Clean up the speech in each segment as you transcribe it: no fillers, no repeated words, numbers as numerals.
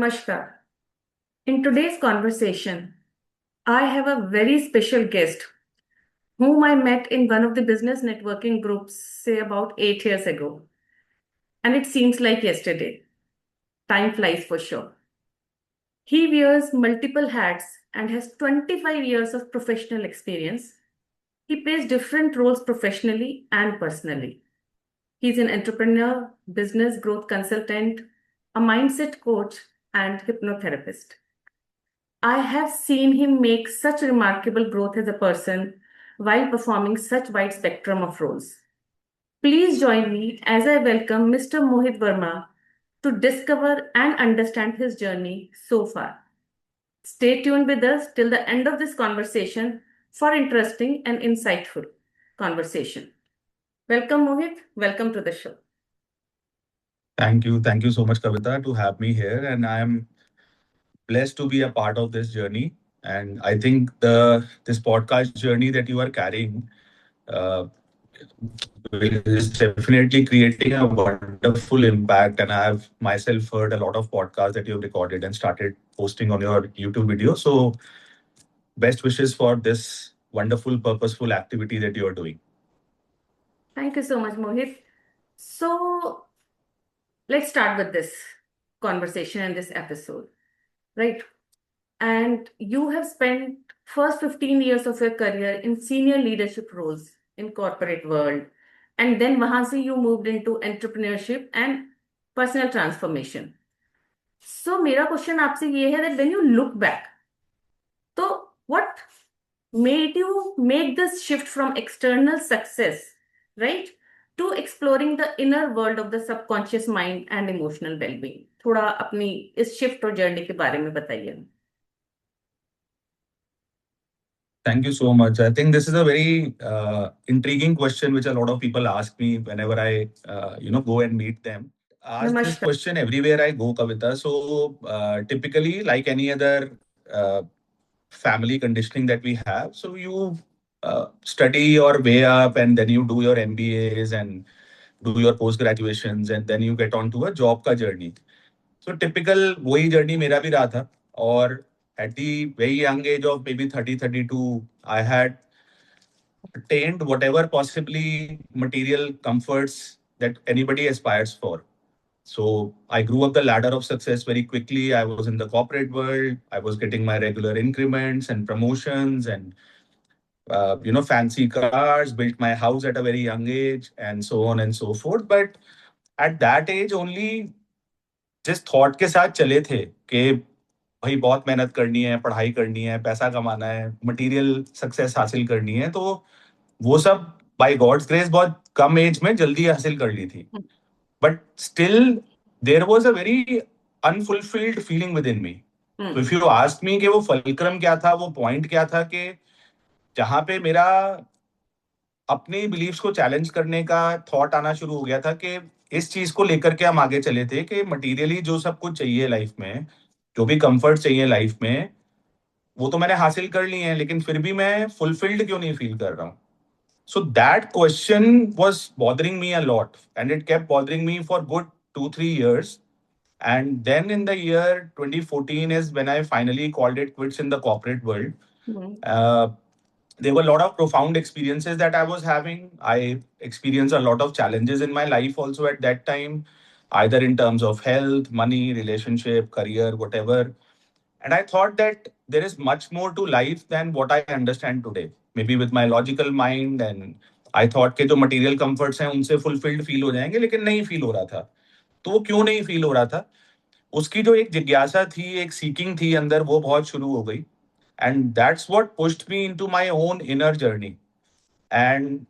Namaskar. In today's conversation, I have a very special guest whom I met in one of the business networking groups, say about 8 years ago. And it seems like yesterday. Time flies for sure. He wears multiple hats and has 25 years of professional experience. He plays different roles professionally and personally. He's an entrepreneur, business growth consultant, a mindset coach, and hypnotherapist. I have seen him make such remarkable growth as a person while performing such wide spectrum of roles. Please join me as I welcome Mr. Mohit Verma to discover and understand his journey so far. Stay tuned with us till the end of this conversation for interesting and insightful conversation. Welcome Mohit, welcome to the show. Thank you. Thank you so much, Kavita, to have me here. And I am blessed to be a part of this journey. And I think the this podcast journey that you are carrying uh, is definitely creating a wonderful impact. And I have myself heard a lot of podcasts that you have recorded and started posting on your YouTube video. So best wishes for this wonderful, purposeful activity that you are doing. Thank you so much, Mohit. So let's start with this conversation and this episode, right? And you have spent first 15 years of your career in senior leadership roles in corporate world, and then wahan se you moved into entrepreneurship and personal transformation. So मेरा question आपसे ये है that when you look back, तो what made you make this shift from external success, right, to exploring the inner world of the subconscious mind and emotional well-being? थोड़ा अपनी इस shift और journey के बारे में बताइए. Thank you so much. I think this is a very intriguing question, which a lot of people ask me whenever I, go and meet them. Ask this नमस्कार. question everywhere I go, Kavita. So typically, like any other uh, family conditioning that we have, so you study your way up, and then you do your MBAs and do your post graduations, and then you get onto a job ka journey. So typical वही journey मेरा भी रहा था. और at the very young age of maybe 30, 32, I had attained whatever possibly material comforts that anybody aspires for. So I grew up the ladder of success very quickly. I was in the corporate world. I was getting my regular increments and promotions and fancy cars, built my house at a very young age, and so on and so forth. But at that age only जिस thought के साथ चले थे कि भाई बहुत मेहनत करनी है, पढ़ाई करनी है, पैसा कमाना है, मटेरियल सक्सेस हासिल करनी है, तो वो सब बाय गॉड्स ग्रेस बहुत कम एज में जल्दी हासिल कर ली थी. But still there was a very unfulfilled feeling within me. तो इफ यू आस्क मी कि वो फलक्रम क्या था, वो पॉइंट क्या था कि जहां पे मेरा अपने बिलीव्स को चैलेंज करने का थॉट आना शुरू हो गया था कि इस चीज को लेकर के हम आगे चले थे कि मटेरियली जो सब कुछ चाहिए लाइफ में, जो भी कंफर्ट चाहिए लाइफ में, वो तो मैंने हासिल कर लिए हैं, लेकिन फिर भी मैं फुलफिल्ड क्यों नहीं फील कर रहा हूँ. So that question was bothering me a lot, and it kept bothering me for good 2, 3 years. And then in the year 2014 is when I finally called it quits in the corporate world. Uh, there were a lot of profound experiences that I was having. I experienced a lot of challenges in my life also at that time, either in terms of health, money, relationship, career, whatever. And I thought that there is much more to life than what I understand today. Maybe with my logical mind, and I thought कि जो material comforts हैं उनसे fulfilled feel हो जाएंगे, लेकिन नहीं feel हो रहा था. तो वो क्यों नहीं feel हो रहा था? उसकी जो एक जिज्ञासा थी, एक सीकिंग थी अंदर, वो बहुत शुरू हो गई. And that's what pushed me into my own inner journey. And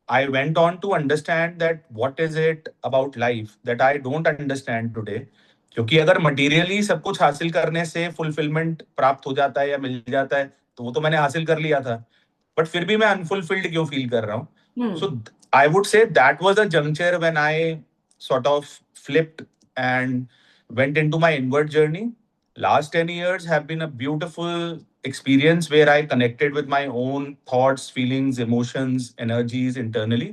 I went on to understand that what is it about life that I don't understand today. क्योंकि अगर मटेरियली सब कुछ हासिल करने से फुलफिलमेंट प्राप्त हो जाता है या मिल जाता है, तो वो तो मैंने हासिल कर लिया था. बट फिर भी मैं अनफुलफिल्ड क्यों फील कर रहा हूँ. So I would say that was a juncture when I sort of flipped and went into my inward journey. Last 10 years have been a beautiful experience where I connected with my own thoughts, feelings, emotions, energies internally.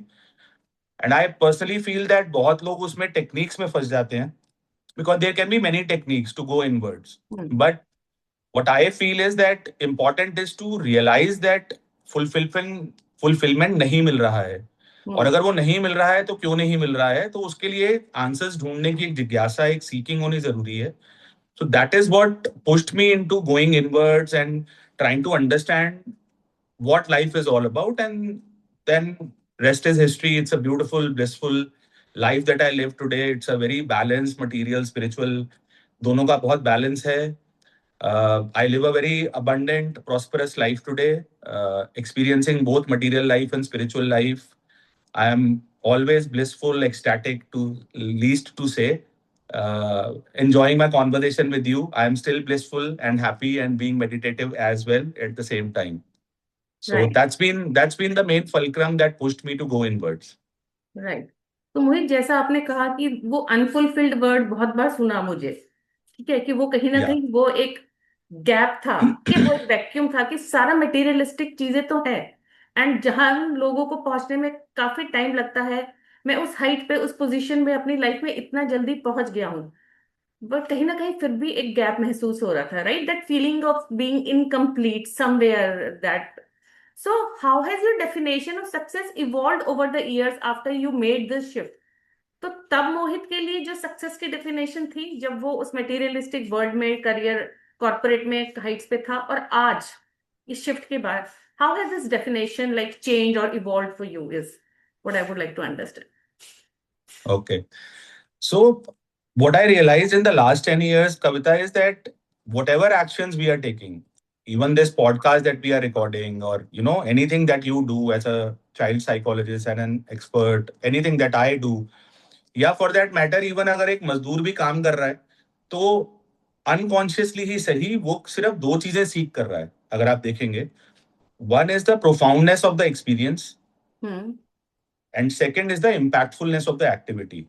And I personally feel that बहुत लोग उसमें techniques में फंस जाते हैं, because there can be many techniques to go inwards. Hmm. But what I feel is that important is to realize that fulfillment नहीं मिल रहा है, और Hmm. अगर वो नहीं मिल रहा है तो क्यों नहीं मिल रहा है, तो उसके लिए आंसर्स ढूंढने की एक जिज्ञासा, एक सीकिंग होनी जरूरी है. So that is what pushed me into going inwards and trying to understand what life is all about. And then rest is history. It's a beautiful, blissful life that I live today. It's a very balanced, material, spiritual. दोनों का बहुत balance है. I live a very abundant, prosperous life today, experiencing both material life and spiritual life. I am always blissful, ecstatic, to least to say. Enjoying my conversation with you. I am still blissful and happy and being meditative as well at the same time. So Right. that's been the main fulcrum that pushed me to go inwards. Right. तो मोहित, जैसा आपने कहा कि वो unfulfilled word बहुत बार सुना मुझे, ठीक है, कि वो कहीं ना Yeah. कहीं वो एक गैप था, कि वो एक वैक्यूम था, कि सारा मटेरियलिस्टिक चीजें तो है, एंड जहां लोगों को पहुंचने में काफी टाइम लगता है, मैं उस हाइट पे, उस पोजीशन में अपनी लाइफ में इतना जल्दी पहुंच गया हूँ, बट कहीं ना कहीं फिर भी एक गैप महसूस हो रहा था, right, that feeling of being incomplete somewhere that. So, how has your definition of success evolved over the years after you made this shift? तो तब मोहित के लिए जो सक्सेस की डेफिनेशन थी, जब वो उस मटेरियलिस्टिक वर्ल्ड में, करियर, कॉर्पोरेट में हाइट्स पे था, और आज इस शिफ्ट के बाद, how has this definition like change और evolve for you, is what I would like to understand. Okay. So what I realized in the last 10 years, Kavita, is that whatever actions we are taking, even this podcast that we are recording, or anything that you do as a child psychologist and an expert, anything that I do, या for that matter even अगर एक मजदूर भी काम कर रहा है, तो अनकॉन्शियसली ही सही, वो सिर्फ दो चीजें सीख कर रहा है अगर आप देखेंगे. One is the profoundness of the experience, hmm. And second is the impactfulness of the activity.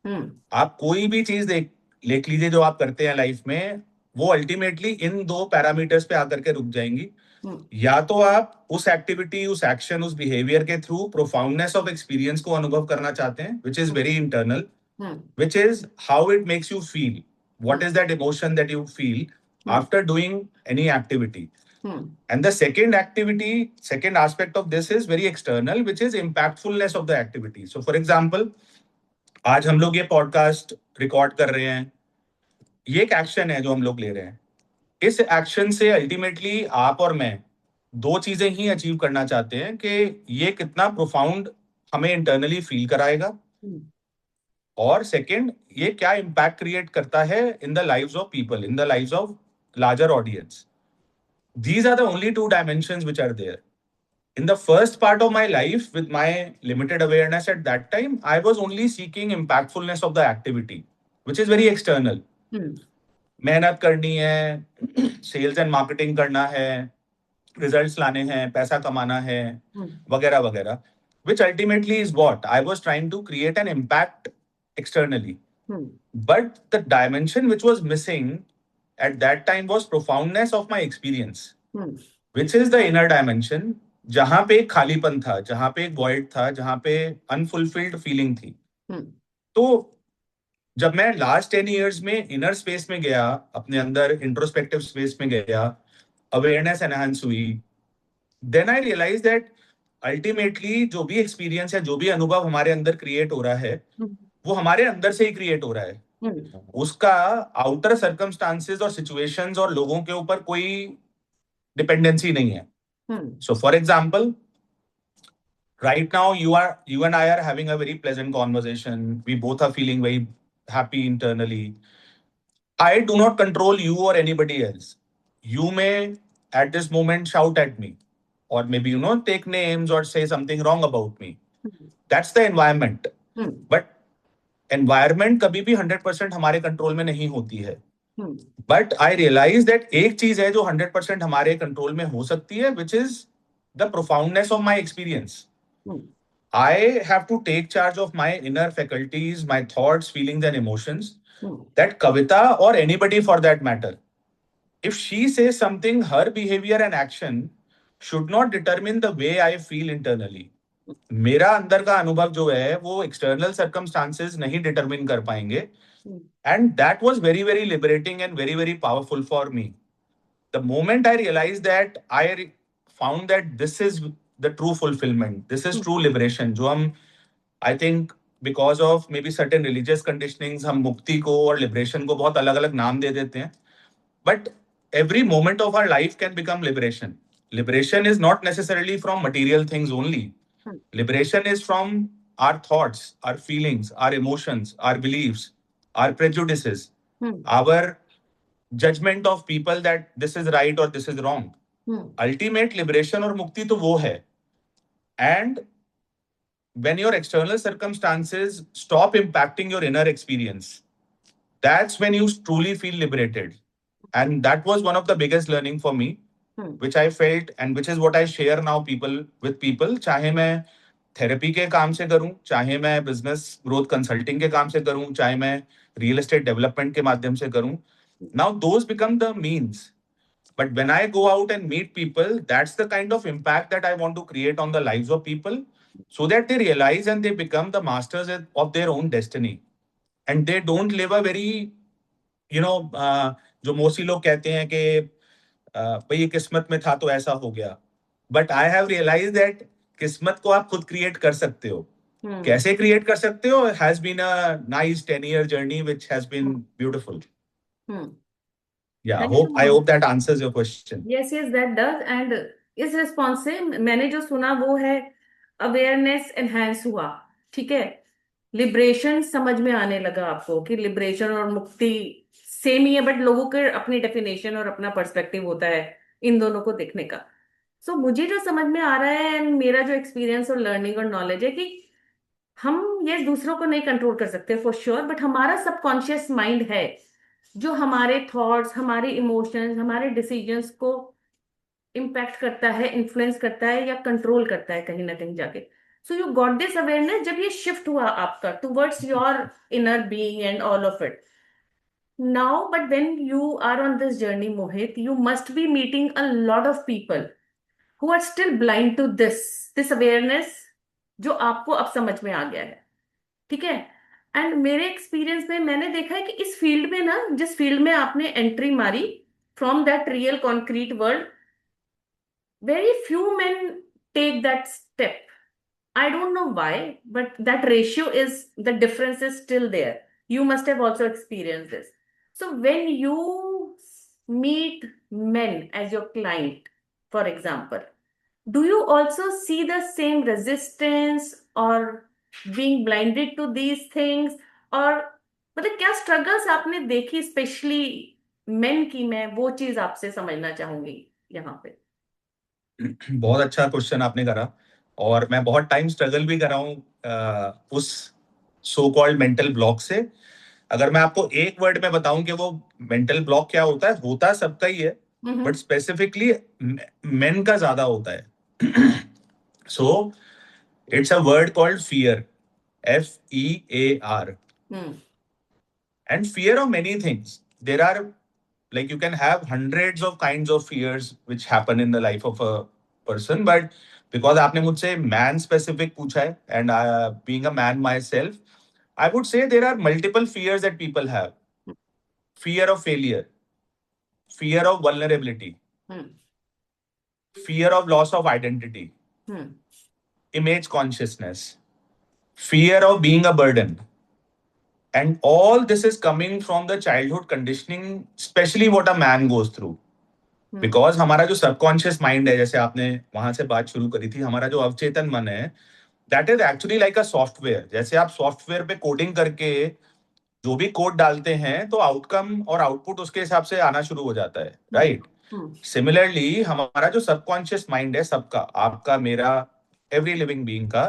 Hmm. आप कोई भी चीज देख लीजिए जो आप करते हैं लाइफ में, वो अल्टीमेटली इन दो पैरामीटर्स पे आकर के रुक जाएंगी. हम्म. या तो आप उस एक्टिविटी, उस एक्शन, उस बिहेवियर के थ्रू प्रोफाउंडनेस ऑफ एक्सपीरियंस को अनुभव करना चाहते हैं, which is very internal, hmm. which is how it makes you feel. What is that emotion that you feel after doing any activity? Hmm. And the second aspect of this is very external, which is impactfulness of the activity. So, for example, आज हम लोग ये podcast record कर रहे हैं, ये एक action है जो हम लोग ले रहे हैं. इस एक्शन से अल्टीमेटली आप और मैं दो चीजें ही अचीव करना चाहते हैं, कि ये कितना प्रोफाउंड हमें इंटरनली फील कराएगा, हम्म. और सेकंड, ये क्या इम्पैक्ट क्रिएट करता है in the lives of people, in the lives of larger audience. These are the only two dimensions which are there. In the first part of my life, with my limited awareness at that time, I was only seeking impactfulness of the activity, which is very external. हम्म. मेहनत करनी है, sales and marketing करना है, results लाने हैं, पैसा कमाना है, वगैरह वगैरह, which ultimately is what I was trying to create an impact externally. But the dimension which was missing at that time was profoundness of my experience, which is the inner dimension, जहां पे एक खालीपन था, जहां पे एक void था, जहां पे unfulfilled feeling थी. तो जब मैं लास्ट 10 इयर्स में इनर स्पेस में गया, अपने अंदर इंट्रोस्पेक्टिव स्पेस में गया, अवेयरनेस एनहांस हुई, then I realise that ultimately जो भी एक्सपीरियंस है, जो भी अनुभव हमारे अंदर क्रिएट हो रहा है, वो हमारे अंदर से ही क्रिएट हो रहा है. उसका आउटर सर्कमस्टांसेस और सिचुएशंस और लोगों के ऊपर कोई डिपेंडेंसी नहीं है. So for example, right now you and I are having a very pleasant conversation. We both are feeling very happy internally. I do not control you or anybody else. You may at this moment shout at me, or maybe take names or say something wrong about me. That's the environment. But environment कभी भी 100% हमारे control में नहीं होती है. But I realize that एक चीज है जो 100% हमारे कंट्रोल में हो सकती है, which is the profoundness of my experience. I have to take charge of my inner faculties, my thoughts, feelings, and emotions. That Kavita, or anybody for that matter, if she says something, her behavior and action should not determine the way I feel internally. मेरा अंदर का अनुभव जो है वो external circumstances नहीं determine कर पाएंगे. Hmm. And that was very, very liberating and very, very powerful for me. The moment I realized that, found that this is the true fulfillment, this is Hmm. true liberation. जो हम, I think, because of maybe certain religious conditionings, हम मुक्ति को और liberation को बहुत अलग अलग नाम दे देते हैं. But every moment of our life can become liberation. Liberation is not necessarily from material things only. Hmm. Liberation is from our thoughts, our feelings, our emotions, our beliefs, our prejudices, Hmm. our judgment of people that this is right or this is wrong. Hmm. Ultimate liberation और मुक्ति तो वो है. And when your external circumstances stop impacting your inner experience, that's when you truly feel liberated. And that was one of the biggest learning for me, Hmm. which I felt and which is what I share now people with people. चाहे मैं therapy के काम से करूं, चाहे मैं business growth consulting के काम से करूं, चाहे मैं रियल एस्टेट डेवलपमेंट के माध्यम से करूं. Now those become the means. But when I go out and meet people, that's the kind of impact that I want to create on the lives of people so that they realize and they become the masters of their own destiny. And they don't live a very, you know, जो mostly लोग कहते हैं कि भाई ये किस्मत में था तो ऐसा हो गया. But I have realise that किस्मत को आप खुद क्रिएट कर सकते हो. Hmm. कैसे क्रिएट कर सकते हो? Has been a nice 10-year journey which has been beautiful. Hmm. या Thank you hope so I much. Hope that answers your question. Yes yes that does and इस रिस्पॉन्स से मैंने जो सुना वो है अवेयरनेस एनहांस हुआ. ठीक है. लिबरेशन समझ में आने लगा आपको कि लिबरेशन और मुक्ति सेम ही है बट लोगों के अपनी डेफिनेशन और अपना पर्सपेक्टिव होता है इन दोनों को देखने का. सो मुझे जो समझ में आ रहा है एंड मेरा जो एक्सपीरियंस और लर्निंग और नॉलेज है कि हम ये दूसरों को नहीं कंट्रोल कर सकते फॉर श्योर बट हमारा सबकॉन्शियस माइंड है जो हमारे थॉट्स हमारे इमोशंस हमारे डिसीजंस को इम्पैक्ट करता है इन्फ्लुएंस करता है या कंट्रोल करता है कहीं ना कहीं जाके. So you got this awareness जब ये शिफ्ट हुआ आपका towards your inner being and all of it now. But when you are on this journey Mohit you must be meeting a lot of people who are still blind to this this awareness जो आपको अब समझ में आ गया है. ठीक है. And मेरे एक्सपीरियंस में मैंने देखा है कि इस फील्ड में ना जिस फील्ड में आपने एंट्री मारी from that real concrete world very few men take that step. I don't know why, but that ratio is the difference is still there. You must have also experienced this. So when you meet men as your client, for example, do you also see the same resistance or being blinded to these things? और मतलब क्या struggles आपने देखी specially main की मैं वो चीज आपसे समझना चाहूंगी यहाँ पे. बहुत अच्छा क्वेश्चन आपने करा. और मैं बहुत टाइम स्ट्रगल भी कर रहा हूँ उस सो कॉल्ड मेंटल ब्लॉक से. अगर मैं आपको एक वर्ड में बताऊं कि वो मेंटल ब्लॉक क्या होता सबका ही है. बट स्पेसिफिकली मेन का ज्यादा होता है. So it's a word called fear. FEAR. And fear of many things. There are, like, you can have hundreds of kinds of fears which happen in the life of a person, but because आपने मुझसे man specific पूछा है and being a man myself, I would say there are multiple fears that people have. Fear of failure, fear of vulnerability, fear of loss of identity, image consciousness, fear of being a burden. And all this is coming from the childhood conditioning, especially what a man goes through. Because हमारा जो subconscious mind है, जैसे आपने वहां से बात शुरू करी थी, हमारा जो अवचेतन मन है, that is actually like a software. जैसे आप सॉफ्टवेयर पे कोडिंग करके जो भी कोड डालते हैं तो आउटकम और आउटपुट उसके हिसाब से आना शुरू हो जाता है, राइट? सिमिलरली हमारा जो सबकॉन्शियस माइंड है, सबका, आपका, मेरा, एवरी लिविंग बीइंग का,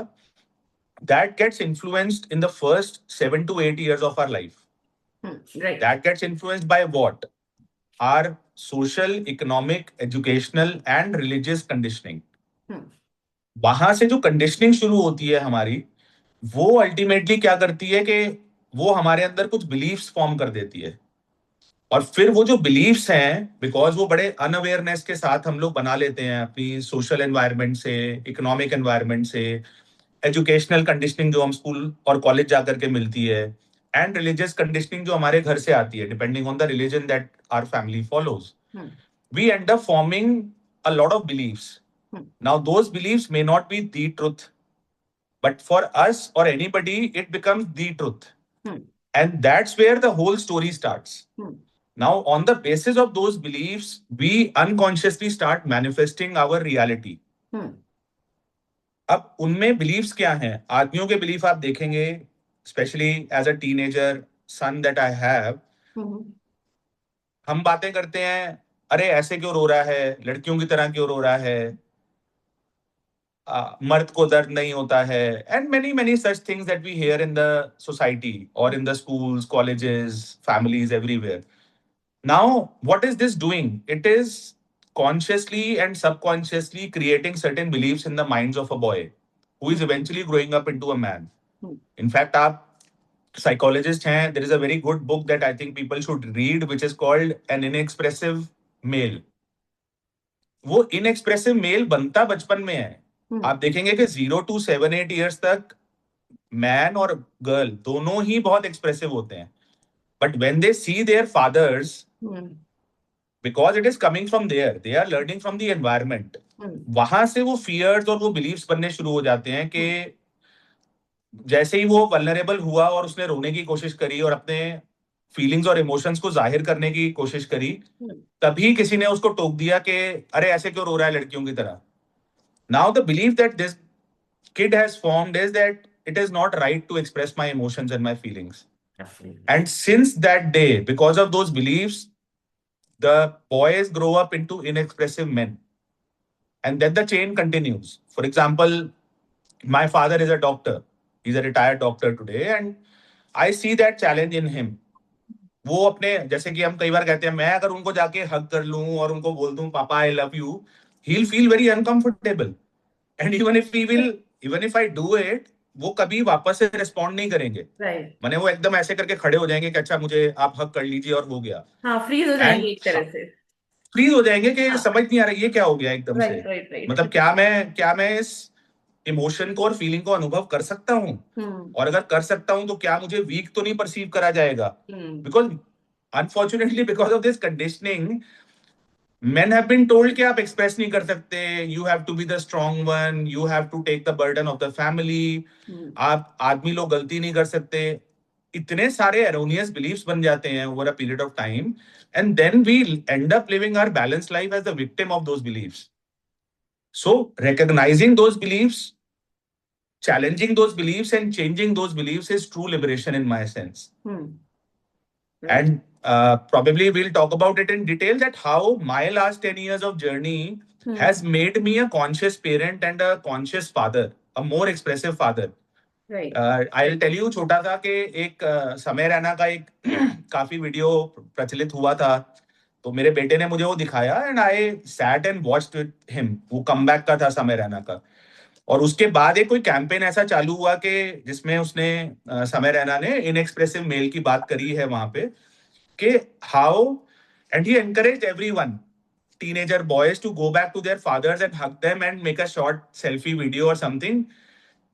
that gets influenced in the first 7 to 8 years of our life. Right. That gets influenced by what? Our social, economic, educational and religious conditioning. वहां से जो कंडीशनिंग शुरू होती है हमारी, वो अल्टीमेटली क्या करती है कि वो हमारे अंदर कुछ बिलीफ्स फॉर्म कर देती है. और फिर वो जो बिलीफ्स हैं, बिकॉज वो बड़े अनअवेयरनेस के साथ हम लोग बना लेते हैं अपनी सोशल एनवायरनमेंट से, इकोनॉमिक एनवायरनमेंट से, एजुकेशनल कंडीशनिंग जो हम स्कूल और कॉलेज जाकर के मिलती है, एंड रिलीजियस कंडीशनिंग जो हमारे घर से आती है, depending on the religion that our family follows, hmm, we end up forming a lot of beliefs. Hmm, Now, those beliefs may not be the truth, but for us or anybody, it becomes the truth. Hmm, And that's where the whole story starts. Hmm, Now, on the basis of those beliefs, we unconsciously start manifesting our reality. हम्म, अब उनमें beliefs क्या हैं? आदमियों के belief आप देखेंगे, especially as a teenager son that I have, हम्म, हम बातें करते हैं, अरे ऐसे क्यों रो रहा है, लड़कियों की तरह क्यों रो रहा है, मर्द को दर्द नहीं होता है, and many many such things that we hear in the society और in the schools, colleges, families, everywhere. Now what is this doing? It is consciously and subconsciously creating certain beliefs in the minds of a boy who is eventually growing up into a man. Hmm, In fact, आप psychologist हैं, there is a very good book that I think people should read, which is called An Inexpressive Male. वो इनएक्सप्रेसिव mail बनता बचपन में है. हम्म, आप देखेंगे कि 0 to 7 8 years तक मैन और गर्ल दोनों ही बहुत एक्सप्रेसिव होते हैं. But when they see their fathers, hmm, because it is coming from there, they are learning from the environment. Hmm, वहां से वो फियर्स और वो बिलीव्स बनने शुरू हो जाते हैं कि हम्म, जैसे ही वो वल्नरेबल हुआ और उसने रोने की कोशिश करी और अपने फीलिंग्स और इमोशंस को जाहिर करने की कोशिश करी, हम्म, तभी किसी ने उसको टोक दिया कि अरे ऐसे क्यों रो रहा है लड़कियों की तरह. Now the believe that this kid has formed is that it is not right to express my emotions and my feelings. Absolutely. And since that day, because of those beliefs, the boys grow up into inexpressive men. And then the chain continues. For example, my father is a doctor. He's a retired doctor today. And I see that challenge in him. वो अपने, जैसे कि हम कई बार कहते हैं, मैं अगर उनको जाके हग कर लूं और उनको बोल दूं पापा I love you, he'll feel very uncomfortable. And even if I do it, वो कभी वापस से रिस्पॉन्ड नहीं करेंगे. राइट. माने वो एकदम ऐसे करके खड़े हो जाएंगे कि अच्छा मुझे आप हक कर लीजिए और हो गया. हाँ, फ्रीज हो एंड जाएंगे एक तरह से. फ्रीज हो जाएंगे कि हाँ. समझ नहीं आ रहा ये क्या हो गया एकदम से. राइट, राइट, मतलब राइट. क्या मैं इस इमोशन को और फीलिंग को अनुभव कर सकता हूँ, हम्म, और अगर कर सकता हूँ तो क्या मुझे वीक तो नहीं परसीव करा जाएगा. Hmm, because unfortunately because of this conditioning, men have been told कि आप एक्सप्रेस नहीं कर सकते, you have to be the strong one, you have to take the burden of the family, hmm. आप आदमी लोग गलती नहीं कर सकते. इतने सारे एरोनियस बिलीफ्स बन जाते हैं over a period of time, and then we end up living our balance life as the victim of those beliefs. So recognizing those beliefs, challenging those beliefs and changing those beliefs is true liberation in my sense. Hmm. Right. And probably we'll talk about it in detail, that how my last 10 years of journey hmm. has made me a conscious parent and a conscious father, a more expressive father. Right. I'll tell you, छोटा था कि एक समय रैना का एक काफी video प्रचलित हुआ था. तो मेरे बेटे ने मुझे वो दिखाया and I sat and watched with him. वो कमबैक का था समय रैना का. और उसके बाद एक कोई कैंपेन ऐसा चालू हुआ कि जिसमें उसने समय रैना ने इनएक्सप्रेसिव मेल की बात करी है वहां पे, कि how, and he encouraged everyone, teenager boys, to go back to their fathers and hug them and make a short selfie video or something.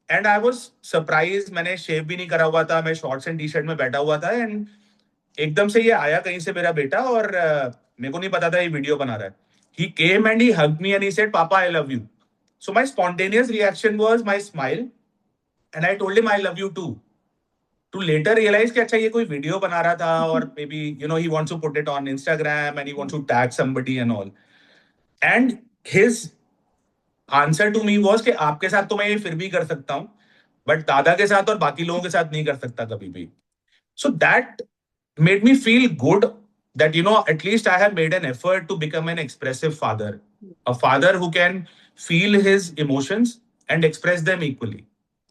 And I was surprised. मैंने शेव भी नहीं करा हुआ था, मैं शॉर्ट्स एंड टी शर्ट में बैठा हुआ था, एंड एकदम से ये आया कहीं से मेरा बेटा, और मेरे को नहीं पता था ये वीडियो बना रहा है. He came and he hugged me and he said, Papa, I love you. So my spontaneous reaction was my smile, and I told him I love you too. To later realize कि अच्छा ये कोई video बना रहा था, और maybe he wants to put it on Instagram and he wants to tag somebody and all. And his answer to me was कि आपके साथ तो मैं ये फिर भी कर सकता हूँ, बट दादा के साथ और बाकी लोगों के साथ नहीं कर सकता कभी भी. So that made me feel good that at least I have made an effort to become an expressive father, a father who can feel his emotions and express them equally.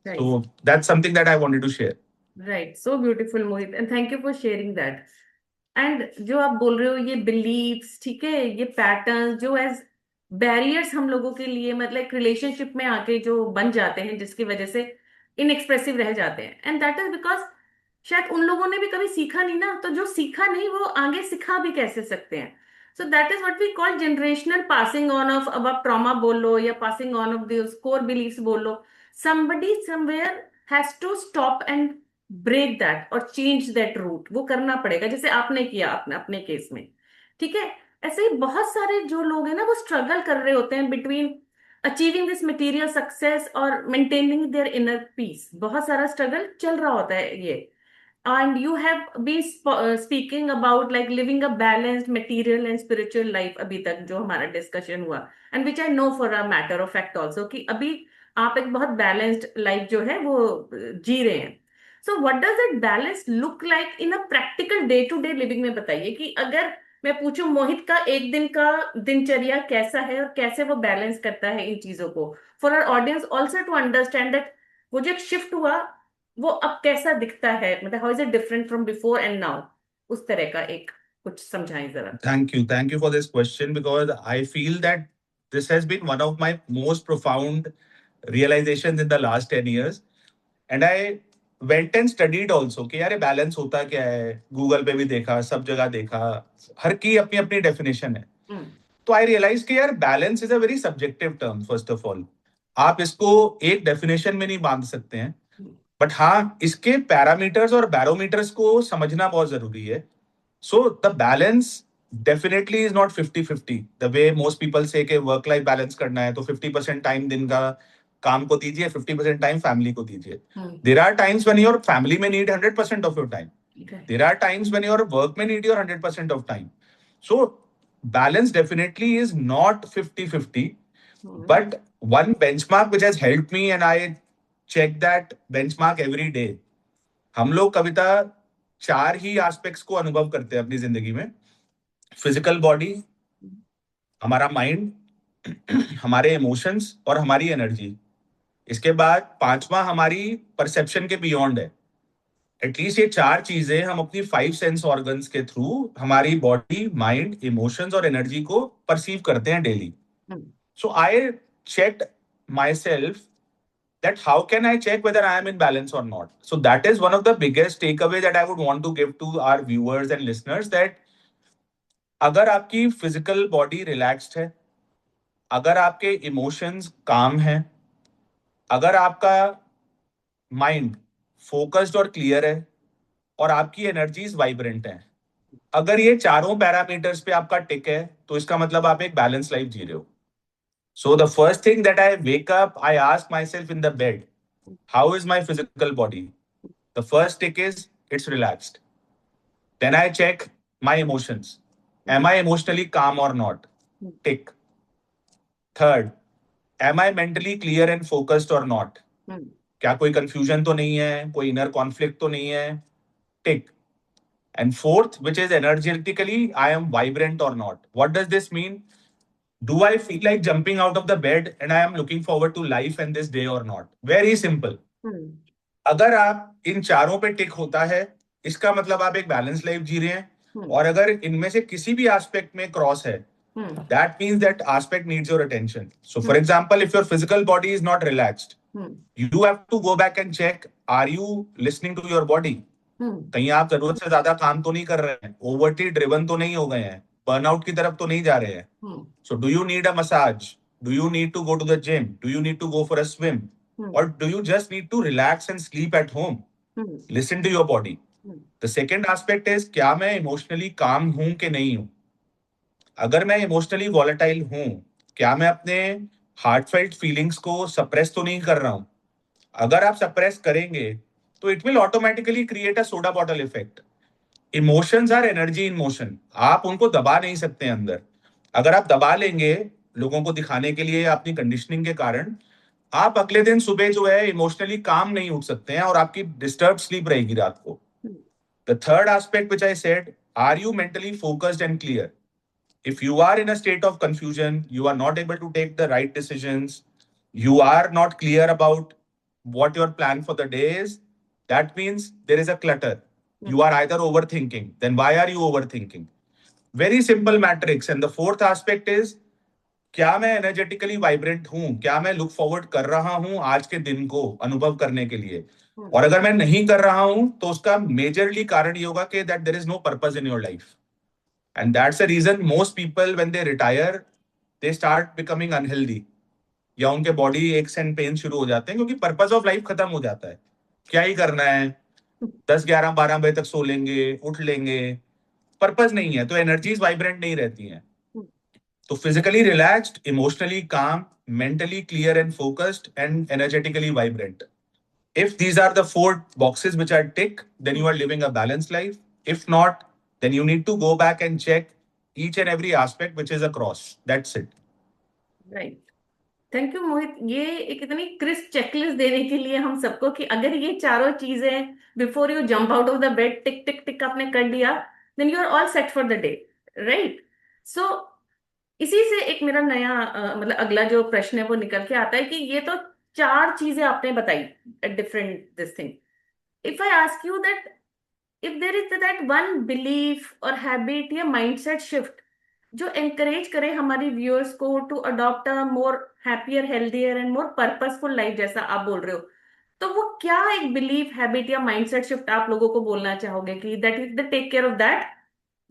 Right. So that's something that I wanted to share. Right. So beautiful Mohit, and thank you for sharing that. And जो आप बोल रहे हो, ये beliefs, ठीक है, ये pattern जो एज बैरियर्स हम लोगों के लिए, मतलब रिलेशनशिप में आके जो बन जाते हैं, जिसकी वजह से इनएक्सप्रेसिव रह जाते हैं, एंड दैट इज बिकॉज शायद उन लोगों ने भी कभी सीखा नहीं ना, तो जो सीखा नहीं वो आगे सिखा भी कैसे सकते हैं. So that is what we call generational passing on off, अब आप ट्रॉमा बोल लो या passing on off this core believes बोल लो. somebody somewhere has to stop and break that और चेंज दैट रूट, वो करना पड़ेगा, जैसे आपने किया अपने अपने केस में। ठीक है। ऐसे ही बहुत सारे जो लोग हैं ना, वो स्ट्रगल कर रहे होते हैं between achieving this material success और मेंटेनिंग देयर इनर पीस। बहुत सारा स्ट्रगल चल रहा होता है ये। And you have been speaking about like living a balanced material and spiritual life अभी तक जो हमारा डिस्कशन हुआ, and which I know for a matter of fact also कि अभी आप एक बहुत बैलेंस्ड लाइफ जो है वो जी रहे हैं। So what does that balance look like in a practical day to day living में? बताइए कि अगर मैं पूछूं मोहित का एक दिन का दिनचर्या कैसा है और कैसे वो बैलेंस करता है इन चीजों को, for our audience also to understand that वो जो एक शिफ्ट हुआ वो अब कैसा दिखता है, मतलब how is it different from before and now, उस तरह का एक कुछ समझाएं जरा। Thank you for this question because I feel that this has been one of my most profound realizations in the last 10 years. And I went and studied also कि यार ये बैलेंस होता क्या है, गूगल पे भी देखा, सब जगह देखा, हर की अपनी अपनी डेफिनेशन है। हम्म। तो आई रियलाइज कि यार balance is a very subjective term. First of all आप इसको एक डेफिनेशन में नहीं बांध सकते हैं, बट हाँ इसके पैरामीटर्स और बैरोमीटर्स को समझना बहुत जरूरी है। So the balance definitely is not 50-50. The way most people say कि वर्क लाइफ बैलेंस करना है तो 50% टाइम दिन का काम को दीजिए, 50% टाइम फैमिली को दीजिए। There are times when your family may need 100% of your time. Okay. There are times when your work may need your 100% of time. So balance definitely is not 50-50. But one benchmark which has helped me and I check that benchmark every day. हम लोग कविता चार ही aspects को अनुभव करते हैं अपनी जिंदगी में। फिजिकल बॉडी, हमारा माइंड, हमारे इमोशंस और हमारी एनर्जी। इसके बाद पांचवा हमारी परसेप्शन के बियॉन्ड है। एटलीस्ट ये चार चीजें हम अपनी फाइव सेंस ऑर्गन्स के थ्रू हमारी बॉडी, माइंड, इमोशंस और एनर्जी को परसीव करते हैं daily. So I check myself that how can I check whether I am in balance or not? So that is one of the biggest takeaway that I would want to give to our viewers and listeners that अगर आपकी physical body relaxed है, अगर आपके emotions काम हैं, अगर आपका mind focused और क्लियर है और आपकी एनर्जीज वाइब्रेंट है, अगर ये चारों पैरामीटर्स पे आपका टिक है तो इसका मतलब आप एक बैलेंस लाइफ जी रहे हो। So the first thing that I wake up, I ask my self in the bed, how is my physical body? The first tick is it's relaxed. Then I check my emotions. Am I emotionally calm or not? Tick. Third, am I mentally clear and focused or not? क्या कोई confusion तो नहीं है, कोई inner conflict तो नहीं है? Tick. And fourth, which is energetically, I am vibrant or not. What does this mean? Do I feel like jumping out of the bed and I am looking forward to life and this day or not? Very simple. अगर आप इन चारों पे टिक होता है, इसका मतलब आप एक बैलेंस लाइफ जी रहे हैं। और अगर इनमें से किसी भी एस्पेक्ट में क्रॉस है, that means that aspect needs your attention. So for example, if your physical body is not relaxed, you have to go back and check, are you listening to your body? कहीं आप जरूरत से ज्यादा काम तो नहीं कर रहे हैं, ओवरटी ड्रिवन तो नहीं हो गए हैं, बर्नआउट की तरफ तो नहीं जा रहे हैं। So do you need a massage? Do you need to go to the gym? Do you need to go for a swim? Or do you just need to relax and sleep at home? Listen to your body. The second aspect is क्या मैं emotionally calm हूं कि नहीं हूं? अगर मैं emotionally volatile हूं, क्या मैं अपने heartfelt feelings को suppress तो नहीं कर रहा हूं? अगर आप suppress करेंगे तो it will automatically create a soda bottle effect. Emotions are energy in motion. आप उनको दबा नहीं सकते अंदर। अगर आप दबा लेंगे लोगों को दिखाने के लिए अपनी कंडीशनिंग के कारण, आप अगले दिन सुबह जो है इमोशनली काम नहीं उठ सकते हैं और आपकी डिस्टर्ब स्लीप रहेगी रात को। The third aspect which I said, are you mentally focused and clear? If you are in a state of confusion, you are not able to take the right decisions, you are not clear about what your plan for the day is, that means there is a clutter. You are either overthinking. Then why are you overthinking? Very simple matrix. And the fourth aspect is, क्या मैं energetically vibrant हूं? क्या मैं look forward कर रहा हूं आज के दिन को अनुभव करने के लिए? और अगर मैं नहीं कर रहा हूं तो उसका मेजरली कारण ये होगा कि that there is no purpose in your life. And that's the reason most people when they retire they start becoming unhealthy, या उनके बॉडी एक्स एंड पेन शुरू हो जाते हैं क्योंकि पर्पस ऑफ लाइफ खत्म हो जाता है। क्या ही करना है, 10 11 12 बजे तक सो लेंगे, उठ लेंगे, पर्पस नहीं है, तो एनर्जीज वाइब्रेंट नहीं रहती हैं। तो फिजिकली रिलैक्स्ड, इमोशनली काम, mentally clear and focused, and energetically vibrant. If these are the four boxes which are tick, then you are living a balanced life. If not, then you need to go back and check each and every aspect which is a cross. That's it. Right. Thank you Mohit, ये एक इतनी crisp checklist देने के लिए हम सबको कि अगर ये चारों चीजें before you jump out of the bed tick tick tick आपने कर दिया, then you are all set for the day. Right. So इसी से एक मेरा नया मतलब अगला जो प्रश्न है वो निकल के आता है कि ये तो चार चीजें आपने बताई, different this thing. If I ask you that if there is that one belief और हैबिट या माइंडसेट शिफ्ट जो एनकरेज करे हमारी व्यूअर्स को to adopt a more happier healthier and more purposeful life जैसा आप बोल रहे हो, तो वो क्या एक बिलीफ हैबिट या माइंडसेट शिफ्ट आप लोगों को बोलना चाहोगे कि that if they take care of that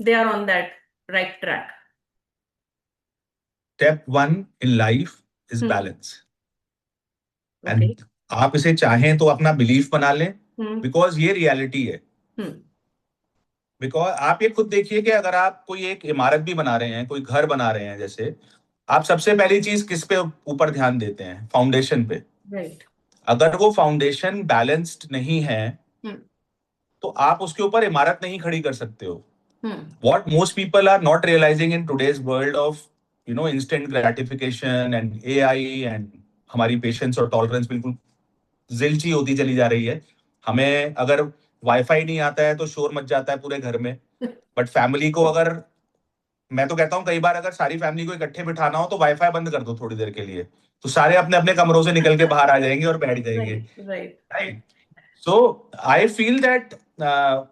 they are on that right track? Step one in life is hmm. balance. Okay. And आप इसे चाहें तो अपना बिलीफ बना लें, हम्म। बिकॉज ये रियलिटी है। हम्म। बिकॉज आप ये खुद देखिए कि अगर आप कोई एक इमारत भी बना रहे हैं, कोई घर बना रहे हैं, जैसे आप सबसे पहली चीज किस पे ऊपर ध्यान देते हैं? फाउंडेशन पे। राइट। अगर वो फाउंडेशन बैलेंस्ड नहीं है हम्म। तो आप उसके ऊपर इमारत नहीं खड़ी कर सकते हो। हम्म। What most people are not realizing in today's world of instant gratification and AI and हमारी पेशेंस और टॉलरेंस बिल्कुल जिल्ची होती चली जा रही है। हमें अगर वाईफाई नहीं आता है तो शोर मच जाता है पूरे घर में। बट फैमिली को अगर, मैं तो कहता हूँ कई बार अगर सारी फैमिली को इकट्ठे बिठाना हो तो वाईफाई बंद कर दो थोड़ी देर के लिए, तो सारे अपने अपने कमरों से निकल के बाहर आ जाएंगे और बैठ जाएंगे। Right. Right. Right. So I feel that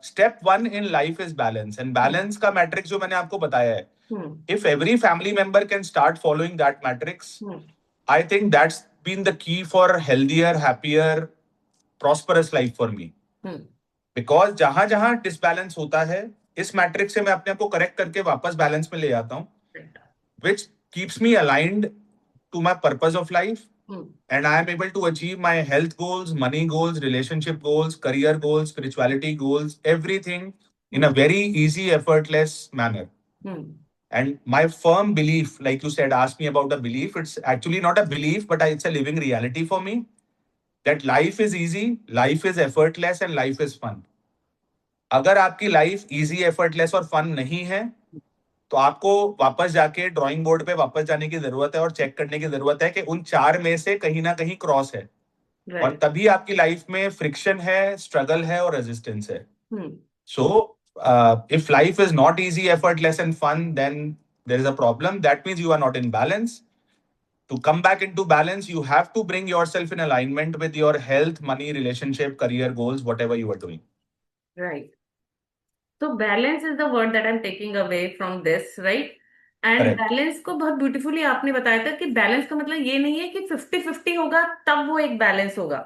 step one in life is balance, and balance का मैट्रिक्स जो मैंने आपको बताया है, हम्म। if every family member can start following that matrix, hmm. I think that's been the key for healthier, happier, prosperous life for me. Hmm. Because जहां जहां disbalance होता है, इस मैट्रिक्स से मैं अपने आप को करेक्ट करके वापस बैलेंस में ले आता हूँ, right. which keeps me aligned to my purpose of life, hmm. and I am able to achieve my health goals, money goals, relationship goals, career goals, spirituality goals, everything in a hmm. very easy, effortless manner. Hmm. And my firm belief, like you said, ask me about a belief. It's actually not a belief, but it's a living reality for me that life is easy, life is effortless, and life is fun. अगर आपकी life easy, effortless और fun नहीं है तो आपको वापस जाके drawing board पे वापस जाने की जरूरत है और चेक करने की जरूरत है कि उन चार में से कहीं ना कहीं क्रॉस है, और राइट। तभी आपकी लाइफ में फ्रिक्शन है, स्ट्रगल है और रेजिस्टेंस है। Hmm. So if life is not easy, effortless and fun, then there is a problem. That means you are not in balance. To come back into balance, you have to bring yourself in alignment with your health, money, relationship, career goals, whatever you are doing. Right. तो balance is the word that I am taking away from this, right? And Correct. Balance को बहुत beautifully आपने बताया था कि balance का मतलब ये नहीं है कि 50-50 होगा तब वो एक बैलेंस होगा।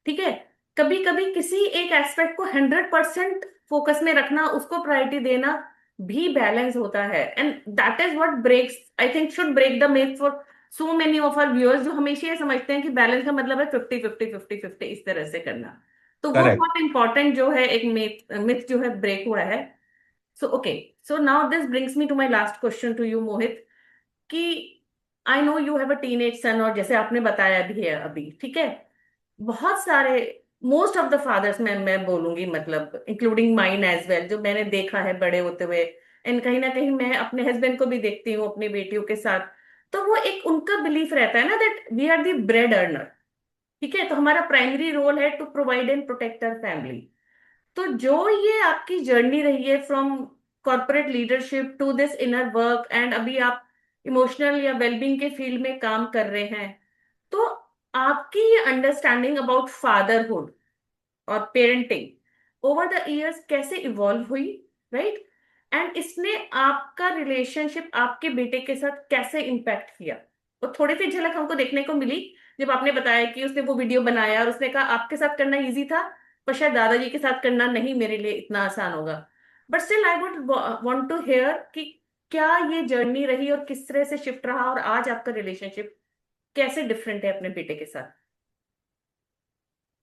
ठीक है। कभी कभी किसी एक एस्पेक्ट को 100% फोकस में रखना, उसको प्रायोरिटी देना भी बैलेंस होता है। And that is what breaks, I think should break the myth for so many of our viewers जो हमेशा ये समझते हैं कि बैलेंस का मतलब है 50-50 50-50 इस तरह से करना। तो वो Correct. बहुत इंपॉर्टेंट जो है एक मिथ मिथ जो है ब्रेक हुआ है। So okay. So now this brings me to my last question to you Mohit कि I know you have a teenage son, और जैसे आपने बताया भी है अभी, ठीक है, बहुत सारे मोस्ट ऑफ द फादर्स मैं बोलूंगी, मतलब इंक्लूडिंग माइन एज वेल, जो मैंने देखा है बड़े होते हुए, एंड कहीं ना कहीं मैं अपने हस्बैंड को भी देखती हूँ अपनी बेटियों के साथ, तो वो एक उनका बिलीफ रहता है ना that we are the bread earner. ठीक है, तो हमारा प्राइमरी रोल है to provide and protect our family. तो जो ये आपकी जर्नी रही है from corporate leadership to this inner work, and अभी आप इमोशनल या वेलबींग के फील्ड में काम कर रहे हैं, तो आपकी ये अंडरस्टैंडिंग अबाउट फादरहुड और पेरेंटिंग ओवर द इयर्स कैसे इवॉल्व हुई, राइट? एंड इसने आपका रिलेशनशिप आपके बेटे के साथ कैसे इम्पैक्ट किया? तो थोड़ी सी झलक हमको देखने को मिली जब आपने बताया कि उसने वो वीडियो बनाया और उसने कहा आपके साथ करना इजी था, पर शायद दादाजी के साथ करना नहीं मेरे लिए इतना आसान होगा। But still I would want to hear कि क्या ये जर्नी रही और किस तरह से शिफ्ट रहा, और आज आपका रिलेशनशिप कैसे डिफरेंट है अपने बेटे के साथ?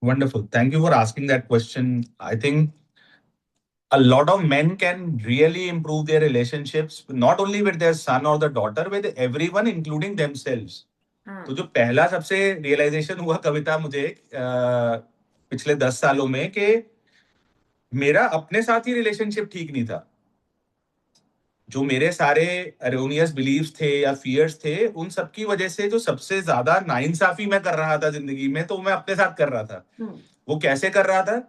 Wonderful. Thank you for asking that question. I think a lot of men can really improve their relationships, not only with their son or the daughter, with everyone, including themselves. तो जो पहला सबसे realisation हुआ कविता मुझे पिछले 10 सालों में कि मेरा अपने साथ ही रिलेशनशिप ठीक नहीं था. जो मेरे सारे अरोनियस बिलीव्स थे या फियर्स थे, उन सब की वजह से जो सबसे ज्यादा नाइंसाफी मैं कर रहा था जिंदगी में, तो मैं अपने साथ कर रहा था. वो कैसे कर रहा था?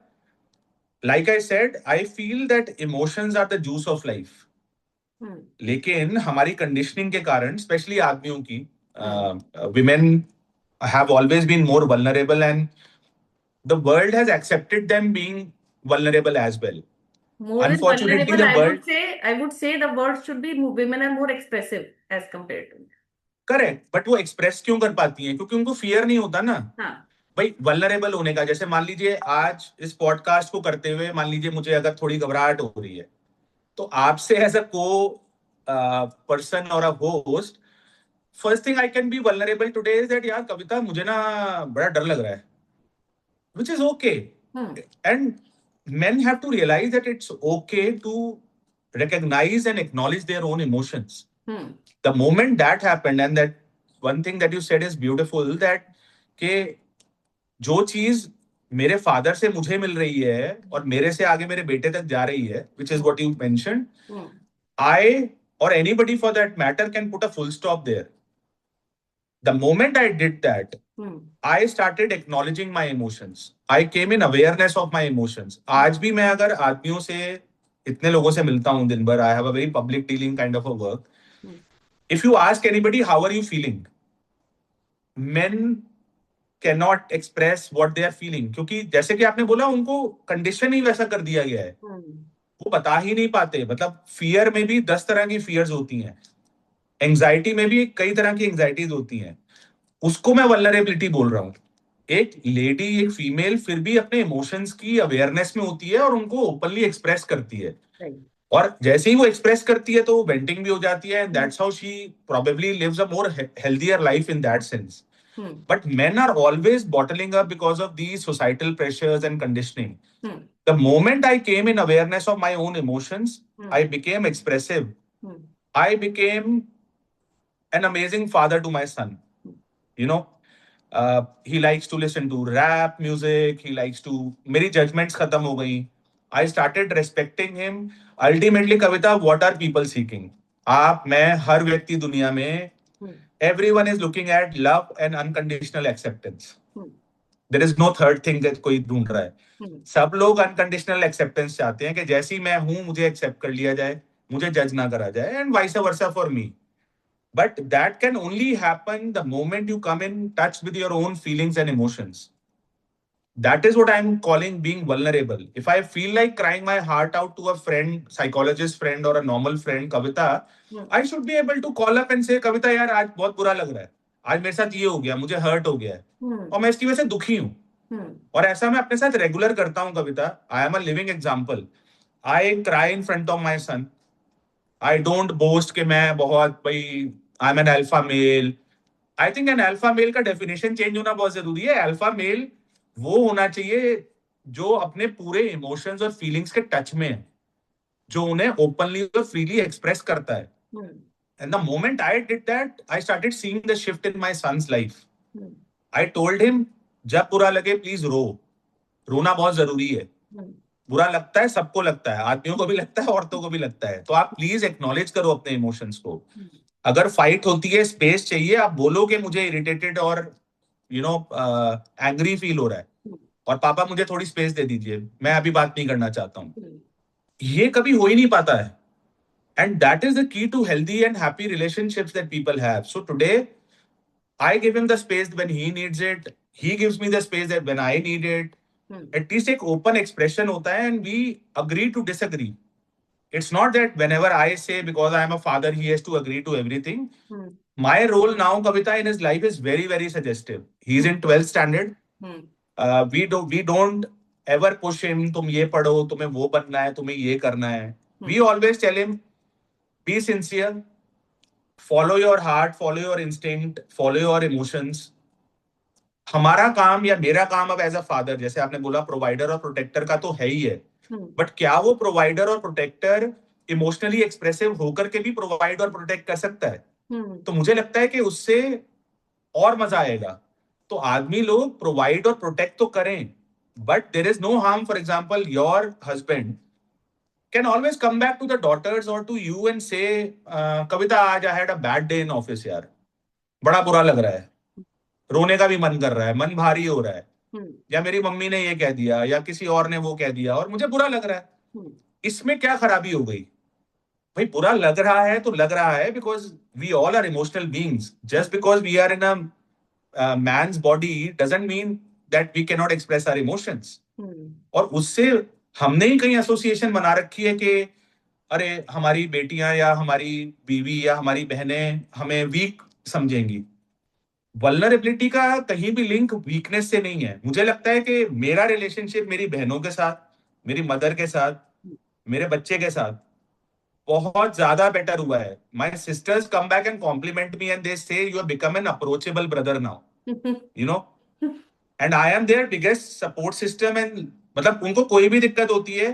Like I said, I feel that emotions are the juice of life. लेकिन हमारी कंडीशनिंग के कारण, स्पेशली आदमियों की, women have always been more vulnerable, and the world has accepted them being vulnerable as well. More than Unfortunately, vulnerable, the world, I would say the word should be women are more expressive as compared to. Correct, but वो express क्यों कर पाती हैं? क्योंकि उनको fear नहीं होता ना. हाँ. भाई वल्नरेबल होने का, जैसे मान लीजिए आज इस पॉडकास्ट को करते हुए मान लीजिए मुझे अगर थोड़ी घबराहट हो रही है, तो आपसे एज अ को पर्सन और a host, first thing I can be vulnerable today is that यार कविता, मुझे ना बड़ा डर लग रहा है, which is okay. And men have to realize that it's okay to recognize and acknowledge their own emotions. The moment that happened, and that one thing that you said is beautiful, that कि जो चीज मेरे father से मुझे मिल रही है और मेरे से आगे मेरे बेटे तक जा रही है, which is what you mentioned, I or anybody for that matter can put a full stop there. The moment I did that, I started acknowledging my emotions. I came in awareness of my emotions. आज भी मैं अगर आदमियों से, इतने लोगों से मिलता हूं दिन भर, I have a very public dealing kind of a work. If you ask anybody, how are you feeling? Men cannot express what they are feeling, क्योंकि जैसे कि आपने बोला, उनको कंडीशन ही वैसा कर दिया गया है. वो बता ही नहीं पाते. मतलब फियर में भी 10 तरह की फियर्स होती हैं. एंजाइटी में भी कई तरह की एंजाइटीज होती हैं. उसको मैं वल्नरेबिलिटी बोल रहा हूं. एक लेडी, एक फीमेल फिर भी अपने इमोशंस की अवेयरनेस में होती है और उनको ओपनली एक्सप्रेस करती है. और जैसे ही वो एक्सप्रेस करती है तो वो वेंटिंग भी हो जाती है. That's how she probably lives a more healthier life in that sense. But men are always bottling up because of these societal pressures and conditioning. The moment I came in awareness of my own emotions, I became expressive. I became an amazing father to my son. You know, he likes to listen to rap music. He likes to. मेरी judgments खत्म हो गई. I started respecting him. Ultimately, Kavita, what are people seeking? आप, मैं, हर व्यक्ति दुनिया में, everyone is looking at love and unconditional acceptance. There is no third thing that कोई ढूंढ रहा है. सब लोग अनकंडीशनल एक्सेप्टेंस चाहते हैं कि जैसी मैं हूं मुझे एक्सेप्ट कर लिया जाए, मुझे जज ना करा जाए, and vice versa for me. But that can only happen the moment you come in touch with your own feelings and emotions. That is what I'm calling being vulnerable. If I feel like crying my heart out to a friend, psychologist friend or a normal friend, Kavita, I should be able to call up and say, Kavita, यार आज बहुत बुरा लग रहा है, आज मेरे साथ ये हो गया, मुझे हर्ट हो गया है, और मैं इसकी वजह से दुखी हूँ. और ऐसा मैं अपने साथ रेगुलर करता हूँ Kavita. I am a living example. I cry in front of my son. I don't boast कि मैं बहुत भाई I am an alpha male. I think an alpha male का डेफिनेशन चेंज होना बहुत जरूरी है. अल्फा मेल वो होना चाहिए जो अपने पूरे इमोशंस और फीलिंग्स के टच में है, जो उन्हें ओपनली और फ्रीली एक्सप्रेस करता है. And the moment I did that, I started seeing the shift in my son's life. I told him, जब बुरा लगे प्लीज रो. रोना बहुत जरूरी है. बुरा लगता है, सबको लगता है, आदमियों को भी लगता है, औरतों को भी लगता है. तो आप प्लीज एक्नॉलेज करो अपने इमोशंस को. अगर फाइट होती है, स्पेस चाहिए, आप बोलो कि मुझे इरिटेटेड और एंग्री फील हो रहा है, और पापा मुझे थोड़ी स्पेस दे दीजिए, मैं अभी बात नहीं करना चाहता हूँ. ये कभी हो ही नहीं पाता है. And that is the key to healthy and happy relationships that people have. So today I give him the space when he needs it. He gives me the space that when I need it. At least एक open expression होता है, and we agree to disagree. It's not that whenever I say because I am a father, he has to agree to everything. My role now, Kavita, in his life is very, very suggestive. He's in 12th standard. We don't ever push him, तुम ये पढ़ो, तुम्हें वो बनना है, तुम्हें ये करना है. We always tell him, be sincere, follow your heart, follow your instinct, follow your emotions. हमारा काम या मेरा काम अब एज अ फादर, जैसे आपने बोला प्रोवाइडर और प्रोटेक्टर का तो है ही है, बट क्या वो प्रोवाइडर और प्रोटेक्टर इमोशनली एक्सप्रेसिव होकर के भी प्रोवाइड और प्रोटेक्ट कर सकता है? तो मुझे लगता है कि उससे और मजा आएगा। तो आदमी लोग प्रोवाइड और प्रोटेक्ट तो करें, but there is no harm. For example, your husband can always come back to the daughters और to you and say, Kavita आज I had a bad day in office यार, बड़ा बुरा लग रहा है, रोने का भी मन कर रहा है, मन भारी हो रहा है, या मेरी मम्मी ने ये कह दिया या किसी और ने वो कह दिया और मुझे बुरा लग रहा है। इसमें क्या खराबी हो गई? भाई बुरा लग रहा है तो लग रहा है, because we all are emotional beings. Just because we are in a man's body doesn't mean that we can not express our emotions. और उससे हमने ही कहीं एसोसिएशन बना रखी है कि अरे हमारी बेटियां या हमारी बीवी या हमारी बहनें हमें वीक समझेंगी। वल्नरेबिलिटी का कहीं भी लिंक वीकनेस से नहीं है। मुझे लगता है कि मेरा रिलेशनशिप मेरी बहनों के साथ, मेरी मदर के साथ, मेरे बच्चे के साथ बहुत ज्यादा बेटर हुआ है। My sisters come back and compliment me and they say you have become an approachable brother now, you know, and I am their biggest support system. And मतलब उनको कोई भी दिक्कत होती है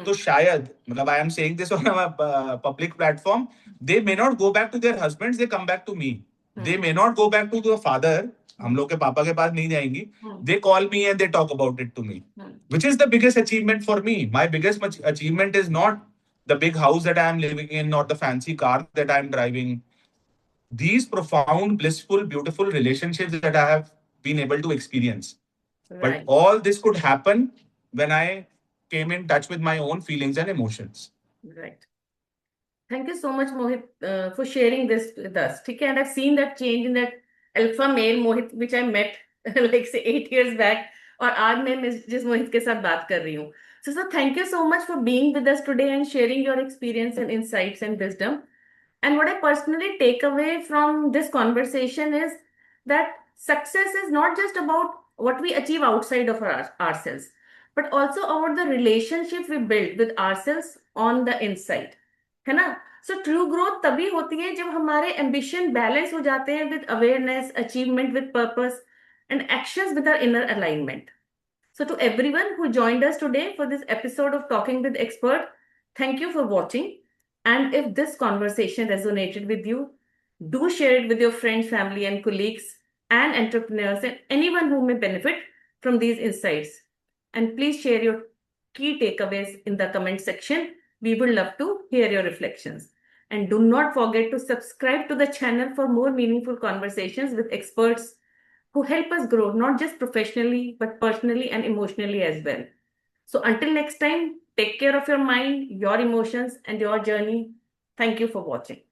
तो शायद, मतलब I am saying this on public platform, they may not go back to their husbands, they come back to me. They may not go back to the father, हम लोग के पापा के पास नहीं जाएंगी। They call me and they talk about it to me, which is the biggest achievement for me. My biggest achievement is not the big house that I am living in or the fancy car that I am driving. These profound, blissful, beautiful relationships that I have been able to experience. But Right. all this could happen when I came in touch with my own feelings and emotions. Right. Thank you so much, Mohit, for sharing this with us. ठीक है, and I've seen that change in that alpha male Mohit, which I met like say 8 years back, और आज मैं जिस मोहित के साथ बात कर रही हूँ. So thank you so much for being with us today and sharing your experience and insights and wisdom. And what I personally take away from this conversation is that success is not just about what we achieve outside of ourselves, but also about the relationship we build with ourselves on the inside. है ना? So true growth तभी होती है जब हमारे ambition balance हो जाते हैं with awareness, achievement with purpose, and actions with our inner alignment. So, to everyone who joined us today for this episode of Talking with Expert, thank you for watching. And if this conversation resonated with you, do share it with your friends, family, and colleagues, and entrepreneurs, and anyone who may benefit from these insights. And please share your key takeaways in the comment section. We would love to hear your reflections. And do not forget to subscribe to the channel for more meaningful conversations with experts who help us grow, not just professionally, but personally and emotionally as well. So until next time, take care of your mind, your emotions, and your journey. Thank you for watching.